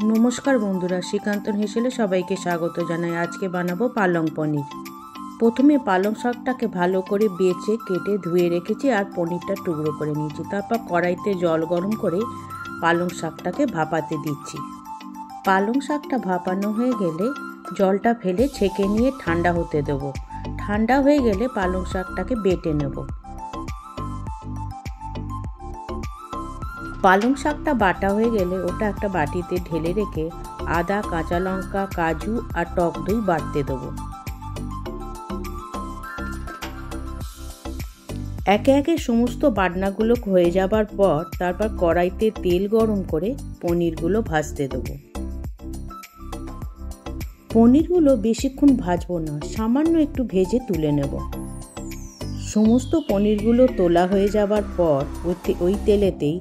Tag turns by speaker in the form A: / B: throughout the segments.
A: নমস্কার বন্ধুরা, শ্রীকান্তন হেসেলে সবাইকে স্বাগত জানাই। আজকে বানাবো পালং পনির। প্রথমে পালং শাকটাকে ভালো করে বেছে কেটে ধুয়ে রেখেছি আর পনিরটা টুকরো করে নিয়েছি। তারপর কড়াইতে জল গরম করে পালং শাকটাকে ভাপাতে দিচ্ছি। পালং শাকটা ভাপানো হয়ে গেলে জলটা ফেলে ছেঁকে নিয়ে ঠান্ডা হতে দেবো। ঠান্ডা হয়ে গেলে পালং শাকটাকে বেটে নেব। পালং শাকটা বাটা হয়ে গেলে ওটা একটা বাটিতে ঢেলে রেখে আদা, কাঁচা লঙ্কা, কাজু আর টক দই বাটতে দেবো। একে একে সমস্ত বাটনাগুলো হয়ে যাবার পর তারপর কড়াইতে তেল গরম করে পনিরগুলো ভাজতে দেবো। পনিরগুলো বেশিক্ষণ ভাজবো না, সামান্য একটু ভেজে তুলে নেব। সমস্ত পনিরগুলো তোলা হয়ে যাবার পর ওই তেলেতেই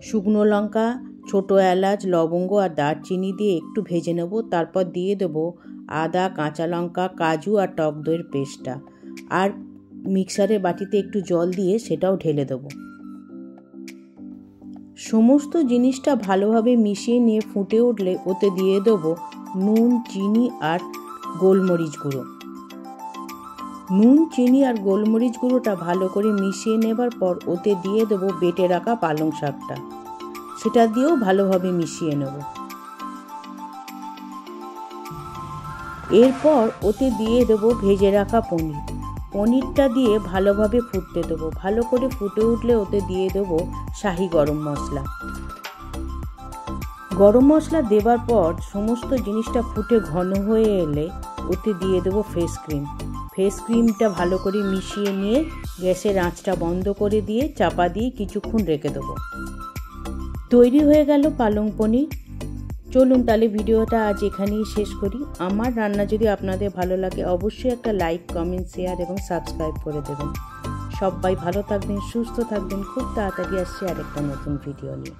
A: শুকনো লঙ্কা, ছোটো এলাচ, লবঙ্গ আর দারচিনি দিয়ে একটু ভেজে নেব। তারপর দিয়ে দেবো আদা, কাঁচা লঙ্কা, কাজু আর টক দইয়ের পেস্টটা, আর মিক্সারের বাটিতে একটু জল দিয়ে সেটাও ঢেলে দেবো। সমস্ত জিনিসটা ভালোভাবে মিশিয়ে নিয়ে ফুটে উঠলে ওতে দিয়ে দেবো নুন, চিনি আর গোলমরিচ গুঁড়ো। নুন, চিনি আর গোলমরিচ গুঁড়োটা ভালো করে মিশিয়ে নেবার পর ওতে দিয়ে দেবো বেটে রাখা পালং শাকটা, সেটা দিয়েও ভালোভাবে মিশিয়ে নেব। এরপর ওতে দিয়ে দেবো ভেজে রাখা পনিরটা দিয়ে ভালোভাবে ফুটতে দেবো। ভালো করে ফুটে উঠলে ওতে দিয়ে দেবো শাহি গরম মশলা। গরম মশলা দেবার পর সমস্ত জিনিসটা ফুটে ঘন হয়ে এলে ওতে দিয়ে দেবো ফ্রেশ ক্রিমটা ভালো করে মিশিয়ে নিয়ে গ্যাসের আঁচটা বন্ধ করে দিয়ে চাপা দিয়ে কিছুক্ষণ রেখে দেবো। তৈরি হয়ে গেল পালং পনির। চলুন তাহলে ভিডিওটা আজ এখানেই শেষ করি। আমার রান্না যদি আপনাদের ভালো লাগে অবশ্যই একটা লাইক, কমেন্ট, শেয়ার এবং সাবস্ক্রাইব করে দেবেন। সবাই ভালো থাকবেন, সুস্থ থাকবেন। খুব তাড়াতাড়ি আসছে আরেকটা নতুন ভিডিও নিয়ে।